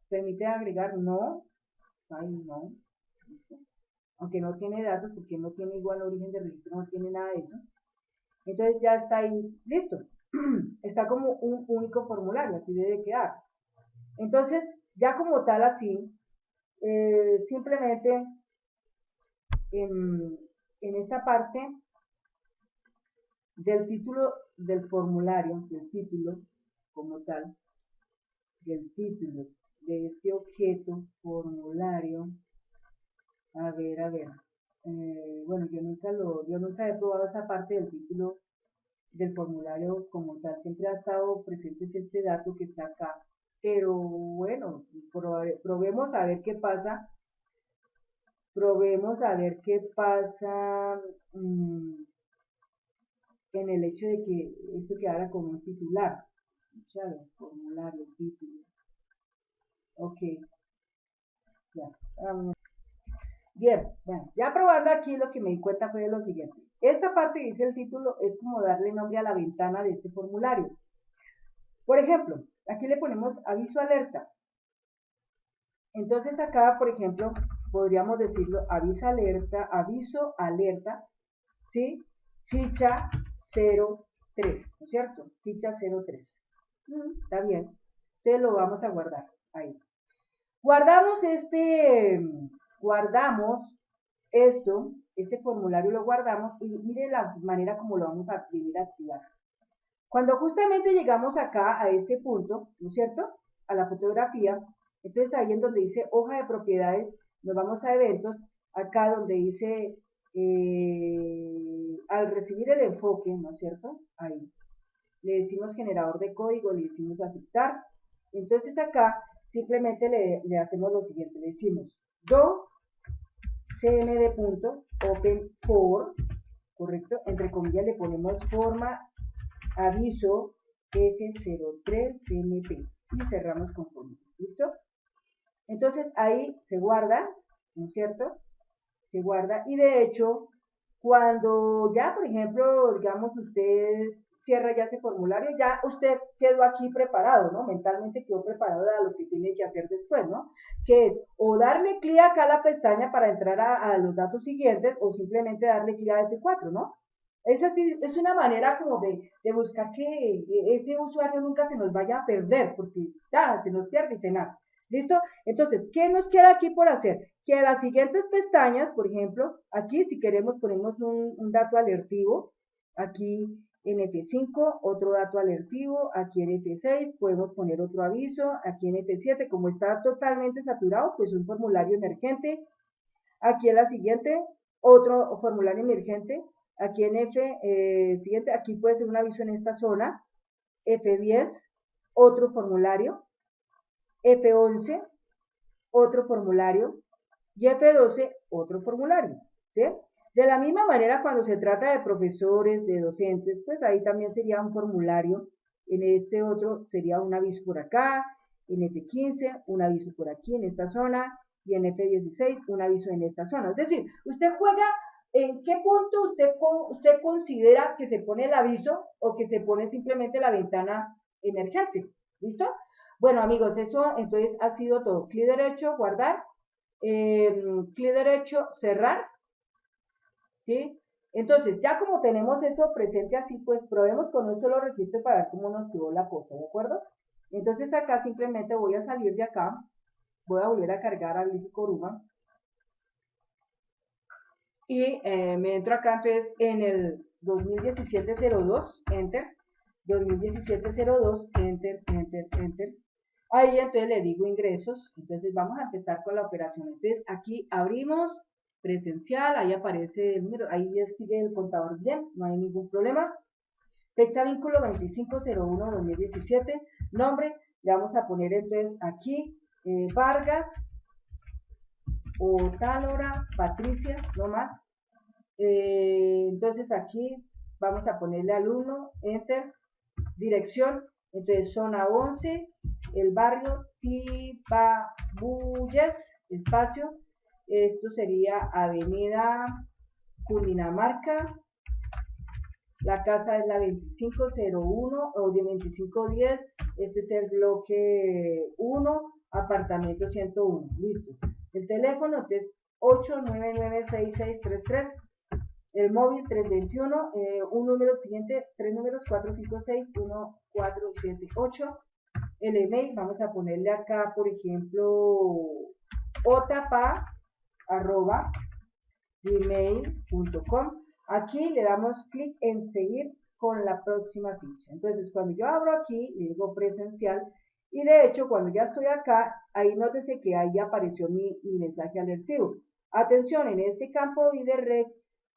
Permite agregar no. Ay, no. Aunque no tiene datos, porque no tiene igual origen de registro, no tiene nada de eso. Entonces ya está ahí, listo. Está como un único formulario, así debe quedar. Entonces, ya como tal así, simplemente en esta parte del título del formulario, del título como tal, del título de este objeto formulario, a ver, bueno, yo nunca he probado esa parte del título del formulario como tal, siempre ha estado presente este dato que está acá, pero bueno, probemos a ver qué pasa, en el hecho de que esto quedara como un titular, ¿sabes? Formulario, título, ok, ya, bien, bueno, ya probando aquí lo que me di cuenta fue de lo siguiente. Esta parte que dice el título es como darle nombre a la ventana de este formulario. Por ejemplo, aquí le ponemos aviso alerta. Entonces acá, por ejemplo, podríamos decirlo aviso alerta, ¿sí? Ficha 03, ¿no es cierto? Ficha 03. Está bien. Entonces lo vamos a guardar ahí. Guardamos este formulario lo guardamos y mire la manera como lo vamos a venir a activar. Cuando justamente llegamos acá a este punto, ¿no es cierto? A la fotografía, entonces ahí en donde dice hoja de propiedades, nos vamos a eventos, acá donde dice al recibir el enfoque, ¿no es cierto? Ahí. Le decimos generador de código, le decimos aceptar. Entonces acá simplemente le hacemos lo siguiente, le decimos do cmd.open for, correcto, entre comillas le ponemos forma aviso F03 CMP y cerramos con comillas, ¿listo? Entonces ahí se guarda, ¿no es cierto? Se guarda y de hecho cuando ya, por ejemplo, digamos usted cierra ya ese formulario, ya usted quedó aquí preparado, ¿no? Mentalmente quedó preparado a lo que tiene que hacer después, ¿no? Que es o darle clic acá a la pestaña para entrar a los datos siguientes o simplemente darle clic a F4, ¿no? Es una manera como de buscar que ese usuario nunca se nos vaya a perder, porque ya se nos pierde y tenaz. ¿Listo? Entonces, ¿qué nos queda aquí por hacer? Que a las siguientes pestañas, por ejemplo, aquí si queremos ponemos un dato alertivo, aquí en F5, otro dato alertivo, aquí en F6 podemos poner otro aviso, aquí en F7, como está totalmente saturado, pues un formulario emergente, aquí en la siguiente, otro formulario emergente, aquí en siguiente, aquí puede ser un aviso en esta zona, F10, otro formulario, F11, otro formulario, y F12, otro formulario, ¿sí? De la misma manera, cuando se trata de profesores, de docentes, pues ahí también sería un formulario, en este otro sería un aviso por acá, en F15, un aviso por aquí, en esta zona, y en F16, un aviso en esta zona. Es decir, usted juega en qué punto usted considera que se pone el aviso o que se pone simplemente la ventana emergente, ¿listo? Bueno, amigos, eso entonces ha sido todo. Clic derecho, guardar, clic derecho, cerrar, ¿sí? Entonces, ya como tenemos eso presente así, pues probemos con un solo registro para ver cómo nos quedó la cosa, ¿de acuerdo? Entonces acá simplemente voy a salir de acá, voy a volver a cargar a Glitch Coruma y me entro acá entonces en el 2017-02, Enter, 2017-02, Enter, Enter, Enter. Ahí entonces le digo ingresos, entonces vamos a empezar con la operación. Entonces aquí abrimos presencial, ahí aparece el número, ahí sigue el contador bien, no hay ningún problema. Fecha vínculo 25/01/2017, nombre, le vamos a poner entonces aquí Vargas o Talora, Patricia, no más. Entonces aquí vamos a ponerle alumno, enter, dirección, entonces zona 11, el barrio Tibabuyes, espacio, esto sería avenida Cundinamarca, la casa es la 2501 o de 2510, este es el bloque 1, apartamento 101, listo. El teléfono es 8996633, el móvil 321, un número siguiente, 3 números 456-1478, el email, vamos a ponerle acá, por ejemplo, otapa@gmail.com. Aquí le damos clic en seguir con la próxima ficha. Entonces, cuando yo abro aquí, le digo presencial, y de hecho, cuando ya estoy acá, ahí nótese que ahí apareció mi mensaje alertivo. Atención, en este campo IDREC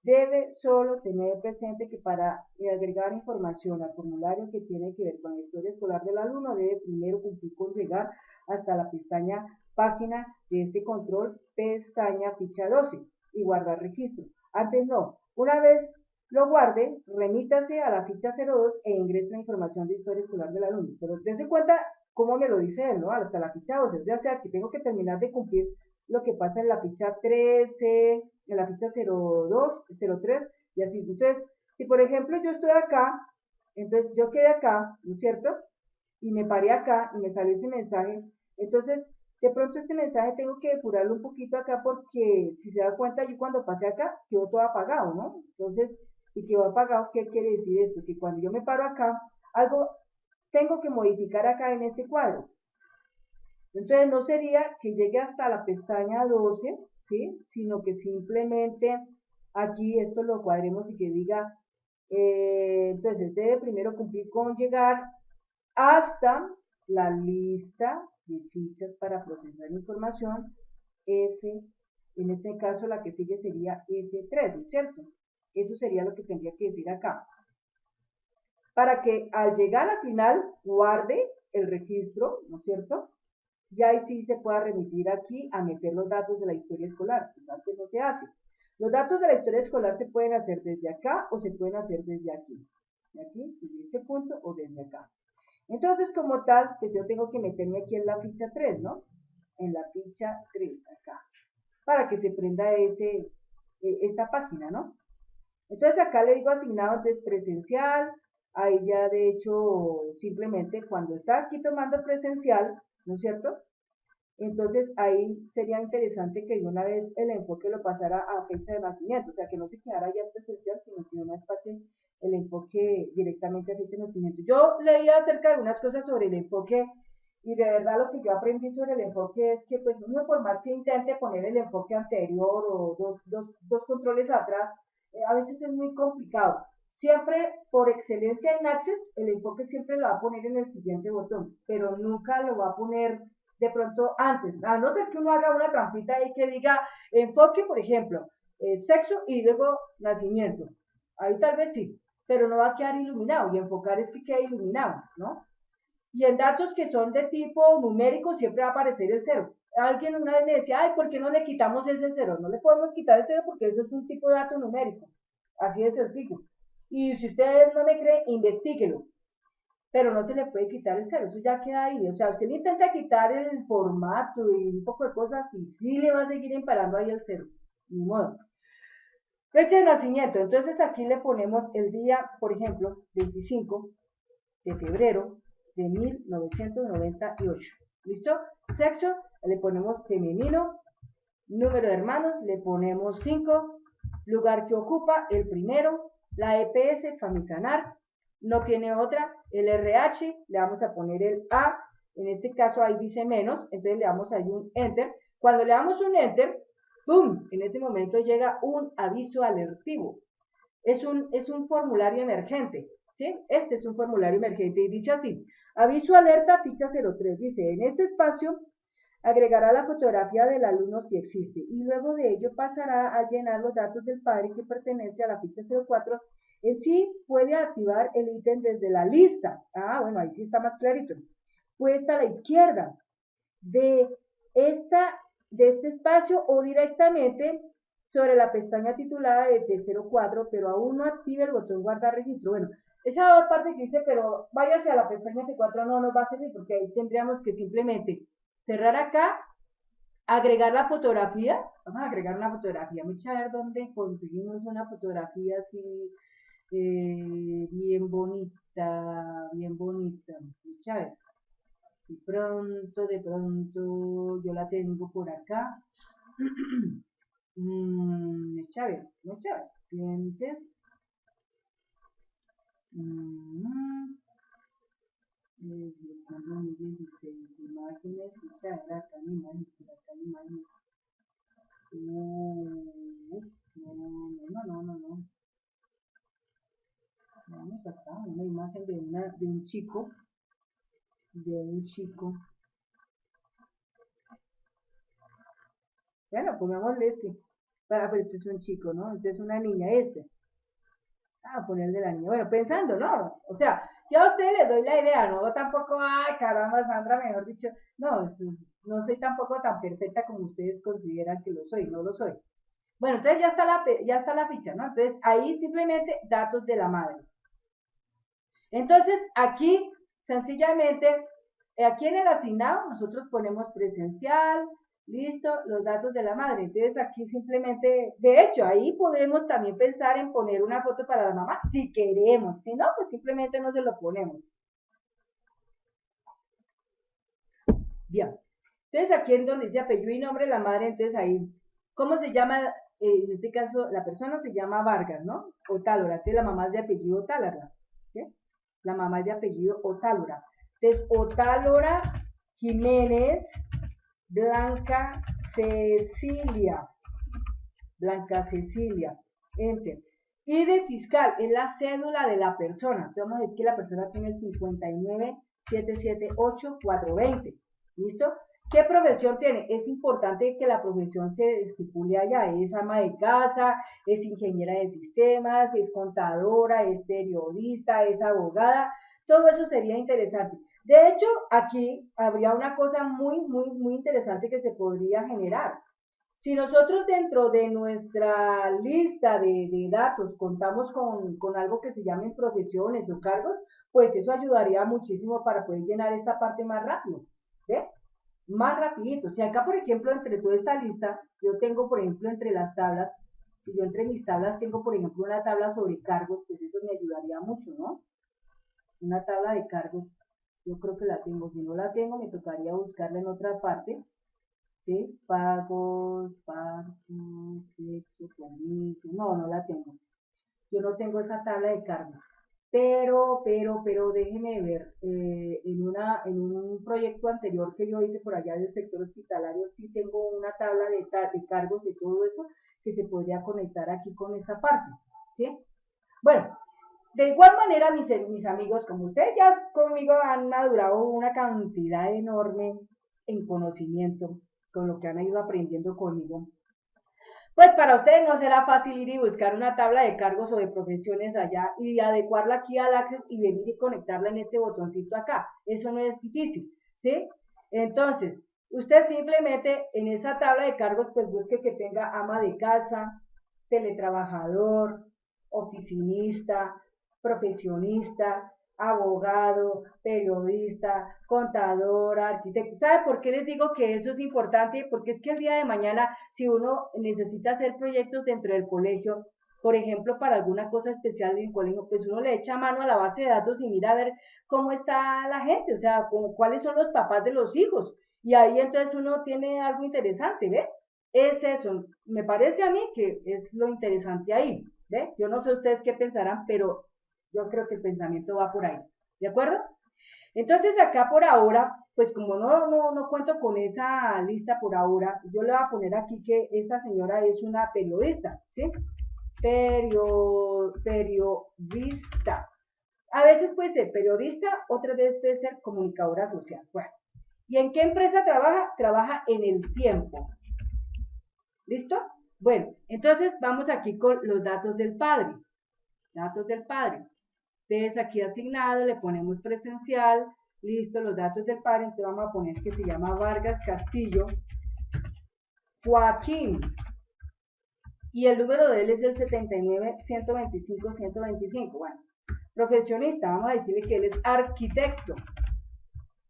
debe solo tener presente que para agregar información al formulario que tiene que ver con la historia escolar del alumno, debe primero cumplir con llegar hasta la pestaña página de este control, pestaña ficha 12 y guardar registro. Antes no. Una vez lo guarde, remítase a la ficha 02 e ingrese la información de historia escolar del alumno. Pero dense cuenta cómo me lo dice él, ¿no? Hasta la ficha 12. Ya sea que tengo que terminar de cumplir lo que pasa en la ficha 13, en la ficha 02, 03, y así. Entonces, si por ejemplo yo estoy acá, entonces yo quedé acá, ¿no es cierto? Y me paré acá y me salió ese mensaje, entonces de pronto este mensaje tengo que depurarlo un poquito acá porque si se da cuenta yo cuando pasé acá quedó todo apagado, ¿no? Entonces, si quedó apagado, ¿qué quiere decir esto? Que cuando yo me paro acá, algo tengo que modificar acá en este cuadro. Entonces no sería que llegue hasta la pestaña 12, ¿sí? Sino que simplemente aquí esto lo cuadremos y que diga, entonces debe primero cumplir con llegar hasta la lista de fichas para procesar información F, en este caso la que sigue sería F3, ¿no es cierto? Eso sería lo que tendría que decir acá. Para que al llegar al final guarde el registro, ¿no es cierto? Y ahí sí se pueda remitir aquí a meter los datos de la historia escolar, pues antes no se hace. Los datos de la historia escolar se pueden hacer desde acá o se pueden hacer desde aquí. De aquí, desde este punto o desde acá. Entonces, como tal, pues yo tengo que meterme aquí en la ficha 3, ¿no? En la ficha 3, acá, para que se prenda esta página, ¿no? Entonces acá le digo asignado, entonces presencial, ahí ya de hecho simplemente cuando está aquí tomando presencial, ¿no es cierto? Entonces ahí sería interesante que de una vez el enfoque lo pasara a fecha de nacimiento, o sea que no se quedara ya presencial, sino que de una vez pase el enfoque directamente a fecha de nacimiento. Yo leía acerca de unas cosas sobre el enfoque y de verdad lo que yo aprendí sobre el enfoque es que pues uno por más que intente poner el enfoque anterior o dos controles atrás, a veces es muy complicado. Siempre, por excelencia en Access, el enfoque siempre lo va a poner en el siguiente botón, pero nunca lo va a poner de pronto antes, a no ser que uno haga una trampita ahí que diga enfoque, por ejemplo, sexo y luego nacimiento. Ahí tal vez sí, pero no va a quedar iluminado y enfocar es que quede iluminado, ¿no? Y en datos que son de tipo numérico siempre va a aparecer el cero. Alguien una vez me decía, ay, ¿por qué no le quitamos ese cero? No le podemos quitar el cero porque eso es un tipo de dato numérico. Así de sencillo. Y si ustedes no me creen, investíguelo. Pero no se le puede quitar el cero, eso ya queda ahí. O sea, usted le intenta quitar el formato y un poco de cosas y sí le va a seguir imparando ahí el cero. Ni modo. Fecha de nacimiento. Entonces aquí le ponemos el día, por ejemplo, 25 de febrero de 1998. ¿Listo? Sexo, le ponemos femenino. Número de hermanos, le ponemos 5. Lugar que ocupa, el primero. La EPS, Famisanar. No tiene otra. El RH, le vamos a poner el A. En este caso ahí dice menos, entonces le damos ahí un Enter. Cuando le damos un Enter, ¡pum! En ese momento llega un aviso alertivo. Es un formulario emergente. ¿Sí? Este es un formulario emergente y dice así, aviso alerta ficha 03, dice, en este espacio agregará la fotografía del alumno si existe y luego de ello pasará a llenar los datos del padre que pertenece a la ficha 04. En sí puede activar el ítem desde la lista. Ah, bueno, ahí sí está más clarito. Puesta a la izquierda de, de este espacio o directamente sobre la pestaña titulada de 04, pero aún no active el botón guardar registro. Bueno, esa parte que dice, pero váyase a la pestaña F4, no nos va a servir porque ahí tendríamos que simplemente cerrar acá, agregar la fotografía. Vamos a agregar una fotografía. Mucha ver dónde conseguimos una fotografía así bien bonita, bien bonita. Mucha ver. De pronto, yo la tengo por acá. Mucha ver, clientes. Imágenes, mucha ver, acá en imágenes, no. Vamos acá, una imagen de un chico, Bueno, pongámosle este. Pero este es un chico, ¿no? Este es una niña, este. Ah, ponerle la niña. Bueno, pensando, ¿no? O sea, yo a ustedes les doy la idea, ¿no? Tampoco, ay, caramba, Sandra, mejor dicho. No, no soy tampoco tan perfecta como ustedes consideran que lo soy, no lo soy. Bueno, entonces ya está la ficha, ¿no? Entonces ahí simplemente datos de la madre. Entonces aquí sencillamente, aquí en el asignado nosotros ponemos presencial, listo, los datos de la madre. Entonces aquí simplemente, de hecho, ahí podemos también pensar en poner una foto para la mamá, si queremos. Si no, pues simplemente no se lo ponemos. Bien. Entonces aquí en donde dice apellido y nombre de la madre, entonces ahí, ¿cómo se llama? En este caso, la persona se llama Vargas, ¿no? O Tálora. Entonces la mamá es de apellido Otálora. ¿Sí? La mamá es de apellido Otálora. Entonces, Otálora Jiménez Blanca Cecilia. Blanca Cecilia. Enter. Y de fiscal es la cédula de la persona. Entonces vamos a decir que la persona tiene el 59778-420. ¿Listo? ¿Qué profesión tiene? Es importante que la profesión se estipule allá. Es ama de casa, es ingeniera de sistemas, es contadora, es periodista, es abogada. Todo eso sería interesante. De hecho, aquí habría una cosa muy interesante que se podría generar. Si nosotros dentro de nuestra lista de datos contamos con algo que se llamen profesiones o cargos, pues eso ayudaría muchísimo para poder llenar esta parte más rápido, ¿ve? Más rapidito. Si acá, por ejemplo, entre toda esta lista, yo tengo, por ejemplo, entre las tablas, si yo entre mis tablas tengo, por ejemplo, una tabla sobre cargos, pues eso me ayudaría mucho, ¿no? Una tabla de cargos, yo creo que la tengo. Si no la tengo, me tocaría buscarla en otra parte. ¿Sí? Pagos, parking, sexo, permiso. No la tengo. Yo no tengo esa tabla de cargos. Pero déjeme ver, en un proyecto anterior que yo hice por allá del sector hospitalario, sí tengo una tabla de cargos de todo eso que se podría conectar aquí con esta parte, ¿sí? Bueno, de igual manera, mis amigos, como ustedes ya conmigo han madurado una cantidad enorme en conocimiento, con lo que han ido aprendiendo conmigo, pues para ustedes no será fácil ir y buscar una tabla de cargos o de profesiones allá y adecuarla aquí al Access y venir y conectarla en este botoncito acá. Eso no es difícil, ¿sí? Entonces, usted simplemente en esa tabla de cargos pues busque que tenga ama de casa, teletrabajador, oficinista, profesionista, abogado, periodista, contador, arquitecto. ¿Sabe por qué les digo que eso es importante? Porque es que el día de mañana, si uno necesita hacer proyectos dentro del colegio, por ejemplo, para alguna cosa especial del colegio, pues uno le echa mano a la base de datos y mira a ver cómo está la gente, o sea, cuáles son los papás de los hijos. Y ahí entonces uno tiene algo interesante, ¿ve? Es eso, me parece a mí que es lo interesante ahí, ¿ve? Yo no sé ustedes qué pensarán, pero yo creo que el pensamiento va por ahí, ¿de acuerdo? Entonces acá por ahora, pues como no cuento con esa lista por ahora, yo le voy a poner aquí que esta señora es una periodista, ¿sí? Periodista. A veces puede ser periodista, otras veces puede ser comunicadora social. Bueno, ¿y en qué empresa trabaja? Trabaja en El Tiempo. ¿Listo? Bueno, entonces vamos aquí con los datos del padre. Datos del padre. Entonces aquí asignado, le ponemos presencial, listo, los datos del padre, entonces vamos a poner que se llama Vargas Castillo Joaquín, y el número de él es el 79-125-125, bueno, profesionista, vamos a decirle que él es arquitecto,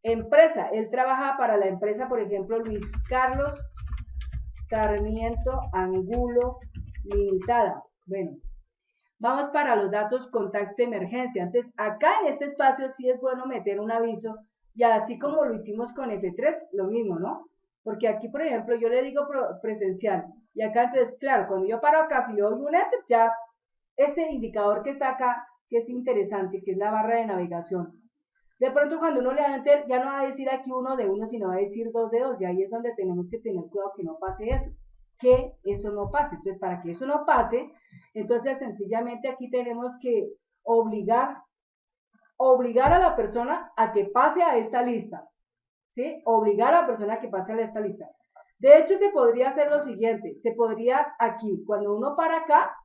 empresa, él trabaja para la empresa, por ejemplo, Luis Carlos Sarmiento Angulo Limitada, bueno, vamos para los datos contacto de emergencia. Entonces, acá en este espacio sí es bueno meter un aviso, y así como lo hicimos con F3, lo mismo, ¿no? Porque aquí, por ejemplo, yo le digo presencial, y acá entonces, claro, cuando yo paro acá, si le doy un enter, ya este indicador que está acá, que es interesante, que es la barra de navegación. De pronto, cuando uno le da enter, ya no va a decir aquí uno de uno, sino va a decir dos de dos, y ahí es donde tenemos que tener cuidado que no pase eso. Que eso no pase. Entonces, para que eso no pase, entonces sencillamente aquí tenemos que obligar a la persona a que pase a esta lista, ¿sí? Obligar a la persona a que pase a esta lista. De hecho, se podría hacer lo siguiente, se podría aquí, cuando uno para acá,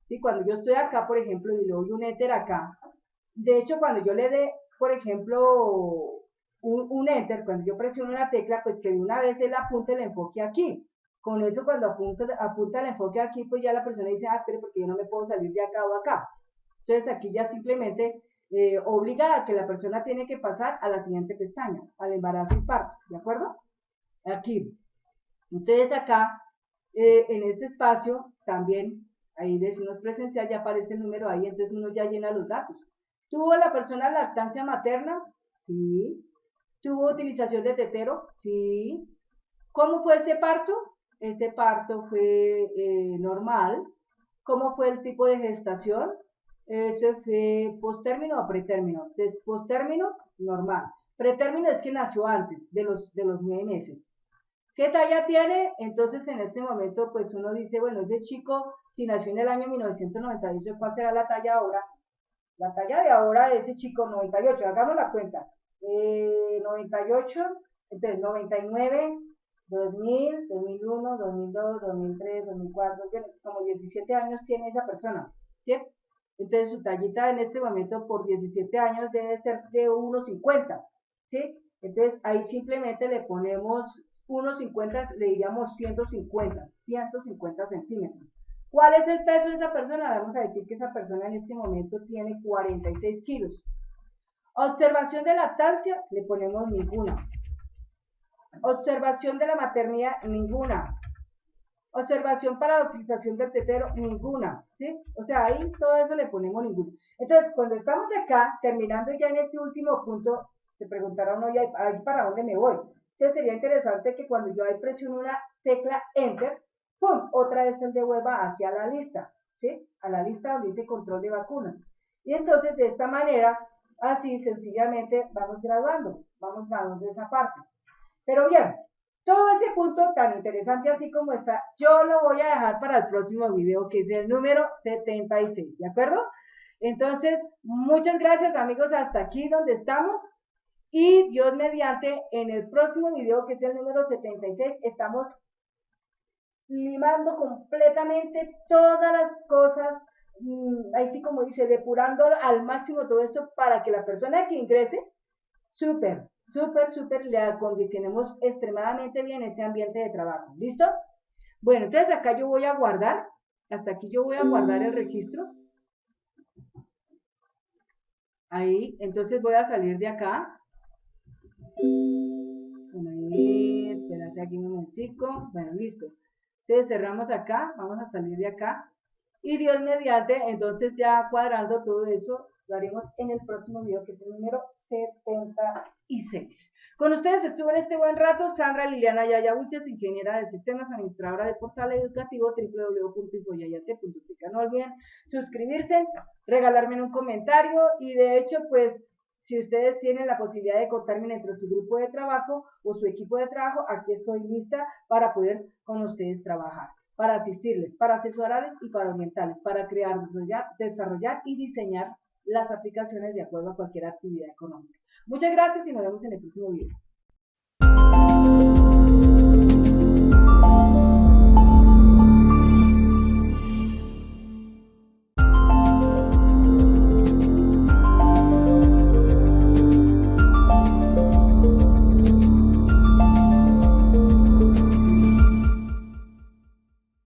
¿sí? Cuando yo estoy acá, por ejemplo, y le doy un enter acá, de hecho, cuando yo le dé, por ejemplo, un enter, cuando yo presiono la tecla, pues que de una vez él apunte el enfoque aquí. Con eso, cuando apunta el enfoque aquí, pues ya la persona dice, ah, pero porque yo no me puedo salir de acá o acá. Entonces aquí ya simplemente obliga a que la persona tiene que pasar a la siguiente pestaña, al embarazo y parto, ¿de acuerdo? Aquí. Entonces acá, en este espacio, también, ahí decimos presencial, ya aparece el número ahí, entonces uno ya llena los datos. ¿Tuvo la persona lactancia materna? Sí. ¿Tuvo utilización de tetero? Sí. ¿Cómo fue ese parto? Ese parto fue normal. ¿Cómo fue el tipo de gestación? Eso fue postérmino o pretérmino. Entonces, postérmino, normal. Pretérmino es que nació antes de los 9 meses. ¿Qué talla tiene? Entonces, en este momento, pues uno dice, bueno, ese chico, si nació en el año 1998, ¿cuál será la talla ahora? La talla de ahora de ese chico, 98, hagamos la cuenta. 98, entonces 99, 2000, 2001, 2002, 2003, 2004, como 17 años tiene esa persona, ¿sí? Entonces su tallita en este momento por 17 años debe ser de 1,50, ¿sí? Entonces ahí simplemente le ponemos 1,50, le diríamos 150 centímetros. ¿Cuál es el peso de esa persona? Vamos a decir que esa persona en este momento tiene 46 kilos. Observación de lactancia, le ponemos ninguna. Observación de la maternidad, ninguna. Observación para la utilización del tetero, ninguna, ¿sí? O sea, ahí todo eso le ponemos ninguna. Entonces, cuando estamos acá, terminando ya en este último punto, se preguntará uno, ¿y para dónde me voy? Entonces, sería interesante que cuando yo ahí presiono una tecla Enter, ¡pum!, otra vez se devuelva hacia la lista, ¿sí? A la lista donde dice control de vacunas. Y entonces, de esta manera, así sencillamente vamos graduando de esa parte. Pero bien, todo ese punto tan interesante así como está, yo lo voy a dejar para el próximo video, que es el número 76, ¿de acuerdo? Entonces, muchas gracias amigos, hasta aquí donde estamos. Y Dios mediante, en el próximo video, que es el número 76, estamos limando completamente todas las cosas, ahí sí como dice, depurando al máximo todo esto para que la persona que ingrese, súper, le acondicionemos extremadamente bien ese ambiente de trabajo. ¿Listo? Bueno, entonces acá yo voy a guardar, hasta aquí yo voy a guardar el registro. Ahí, entonces voy a salir de acá. Bueno, ahí, espérate aquí un momentico. Bueno, listo. Entonces cerramos acá, vamos a salir de acá. Y Dios mediante, entonces ya cuadrando todo eso, lo haremos en el próximo video, que es el número 76. Con ustedes estuvo en este buen rato Sandra Liliana Yaya Buches, ingeniera de sistemas, administradora de portal educativo www.infoyayate.tica. No olviden suscribirse, regalarme un comentario y de hecho, pues, si ustedes tienen la posibilidad de contarme entre su grupo de trabajo o su equipo de trabajo, aquí estoy lista para poder con ustedes trabajar, para asistirles, para asesorarles y para orientarles, para crear, desarrollar y diseñar las aplicaciones de acuerdo a cualquier actividad económica. Muchas gracias y nos vemos en el próximo video.